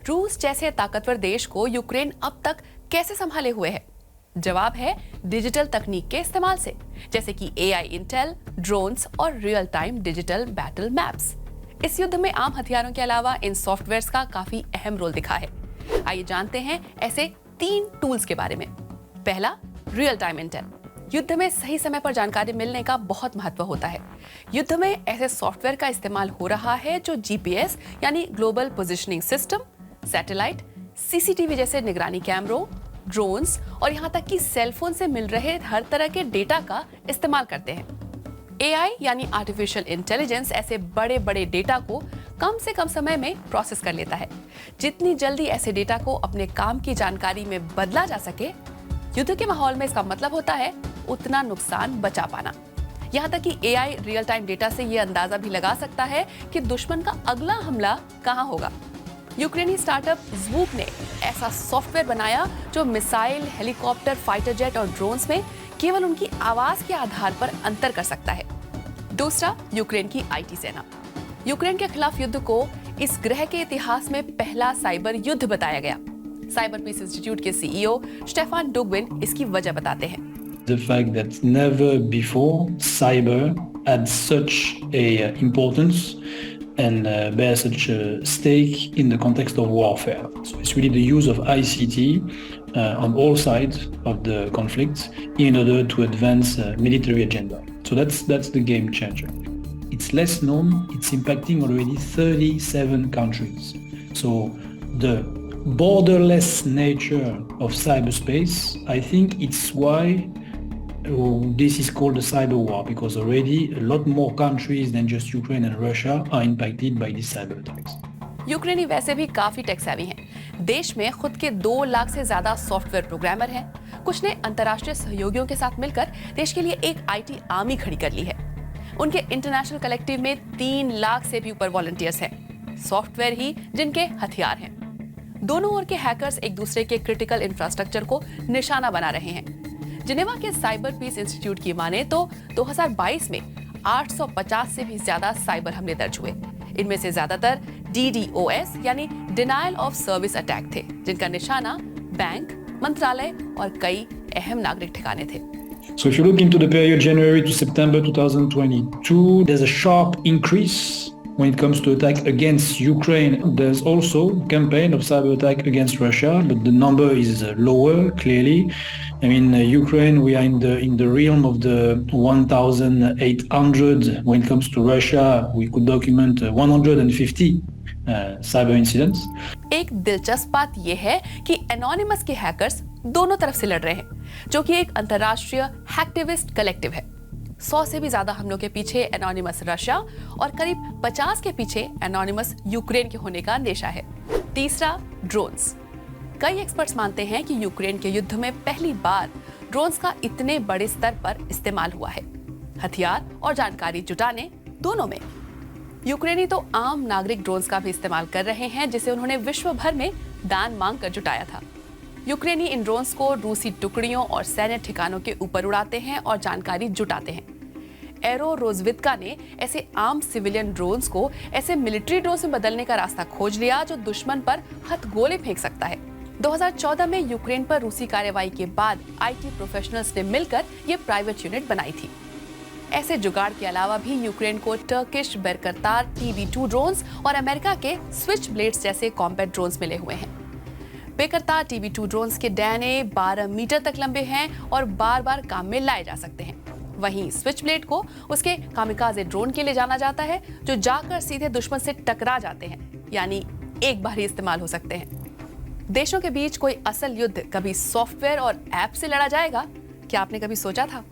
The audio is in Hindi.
रूस जैसे ताकतवर देश को यूक्रेन अब तक कैसे संभाले हुए है? जवाब है डिजिटल तकनीक के इस्तेमाल से, जैसे कि एआई इंटेल, ड्रोन्स और real time digital battle maps. इस युद्ध में आम हथियारों के अलावा इन सॉफ्टवेयर्स का काफी अहम रोल दिखा है। आइए जानते हैं ऐसे 3 टूल्स के बारे में। पहला, रियल टाइम इंटेल। युद्ध में सही समय पर जानकारी मिलने का बहुत महत्व होता है। युद्ध में ऐसे सॉफ्टवेयर का इस्तेमाल हो रहा है जो जीपीएस यानी global positioning system, satellite, CCTV जैसे निगरानी कैमरों, ड्रोन्स और यहाँ तक कि सेलफोन से मिल रहे हर तरह के डेटा का इस्तेमाल करते हैं। एआई यानी आर्टिफिशियल इंटेलिजेंस ऐसे बड़े बड़े डेटा को कम से कम समय में प्रोसेस कर लेता है। जितनी जल्दी ऐसे डेटा को अपने काम की जानकारी में बदला जा सके, युद्ध के माहौल में इसका मतलब होता है उतना नुकसान बचा पाना। यहाँ तक कि एआई रियल टाइम डेटा से ये अंदाजा भी लगा सकता है कि दुश्मन का अगला हमला कहाँ होगा। यूक्रेनी स्टार्टअप ज़वूक ने ऐसा सॉफ्टवेयर बनाया जो मिसाइल, हेलीकॉप्टर, फाइटर जेट और ड्रोन्स में केवल उनकी आवाज के आधार पर अंतर कर सकता है। दूसरा, यूक्रेन की आईटी सेना। यूक्रेन के खिलाफ युद्ध को इस ग्रह के इतिहास में पहला साइबर युद्ध बताया गया। साइबर पीस इंस्टीट्यूट के सीईओ स्टेफान डुगविन इसकी वजह बताते हैं। The fact that never before cyber had such a importance and bear such a stake in the context of warfare. So it's really the use of ICT on all sides of the conflict in order to advance military agenda. So that's the game changer. It's less known. It's impacting already 37 countries. So the borderless nature of cyberspace, I think it's why this is called a cyber war, because already a lot more countries than just Ukraine and Russia are impacted by these cyber attacks. यूक्रेनी वैसे भी काफी टेक सेवी हैं। देश में खुद के 2 लाख से ज्यादा सॉफ्टवेयर प्रोग्रामर हैं। कुछ ने अंतर्राष्ट्रीय सहयोगियों के साथ मिलकर देश के लिए एक आईटी आर्मी खड़ी कर ली है। उनके इंटरनेशनल कलेक्टिव में 3 लाख से भी ऊपर वॉलंटियर्स हैं। सॉफ्टवेयर ही जिनके हथियार हैं। दोनों ओर के हैकर्स एक दूसरे के क्रिटिकल इंफ्रास्ट्रक्चर को निशाना बना रहे हैं। जिनेवा के साइबर पीस इंस्टीट्यूट की माने तो 2022 में 850 से भी ज्यादा साइबर हमले दर्ज हुए। इनमें से ज्यादातर DDoS यानी डिनायल ऑफ सर्विस अटैक थे, जिनका निशाना बैंक, मंत्रालय और कई अहम नागरिक ठिकाने थे। So if you look into the period January to September 2022, there's a sharp increase when it comes to attack against Ukraine. There's also a campaign of cyber attack against Russia, but the number is lower, clearly. I mean, Ukraine, we are in the realm of the 1,800. When it comes to Russia, we could document 150 cyber incidents. एक दिलचस्प बात यह है कि एनोनिमस के हैकर्स दोनों तरफ से लड़ रहे हैं, जो कि एक अंतर्राष्ट्रीय हैकटिविस्ट कलेक्टिव है। 100 से भी ज्यादा हमलों के पीछे एनोनिमस रशिया और करीब 50 के पीछे एनोनिमस यूक्रेन के होने का अंदेशा है। तीसरा, ड्रोन्स। कई एक्सपर्ट्स मानते हैं कि यूक्रेन के युद्ध में पहली बार ड्रोन्स का इतने बड़े स्तर पर इस्तेमाल हुआ है, हथियार और जानकारी जुटाने दोनों में। यूक्रेनी तो आम नागरिक ड्रोन्स का भी इस्तेमाल कर रहे हैं, जिसे उन्होंने विश्व भर में दान मांग कर जुटाया था। यूक्रेनी इन ड्रोन्स को रूसी टुकड़ियों और सैन्य ठिकानों के ऊपर उड़ाते हैं और जानकारी जुटाते हैं। एरो रोजवित्का ने ऐसे आम सिविलियन ड्रोन्स को ऐसे मिलिट्री ड्रोन्स में बदलने का रास्ता खोज लिया जो दुश्मन पर हथगोले फेंक सकता है। 2014 में यूक्रेन पर रूसी कार्रवाई के बाद आईटी प्रोफेशनल्स ने मिलकर ये प्राइवेट यूनिट बनाई थी। ऐसे जुगाड़ के अलावा भी यूक्रेन को टर्किश बेरकतार TB2 ड्रोन्स और अमेरिका के स्विच ब्लेड्स जैसे कॉम्बैट ड्रोन्स मिले हुए हैं। बेरकतार TB2 ड्रोन्स के डैने 12 मीटर तक लंबे हैं और बार बार काम में लाए जा सकते हैं। वहीं स्विच ब्लेड को उसके कामिकाजे ड्रोन के लिए जाना जाता है, जो जाकर सीधे दुश्मन से टकरा जाते हैं, यानी एक बार ही इस्तेमाल हो सकते हैं। देशों के बीच कोई असल युद्ध कभी सॉफ्टवेयर और ऐप से लड़ा जाएगा? क्या आपने कभी सोचा था?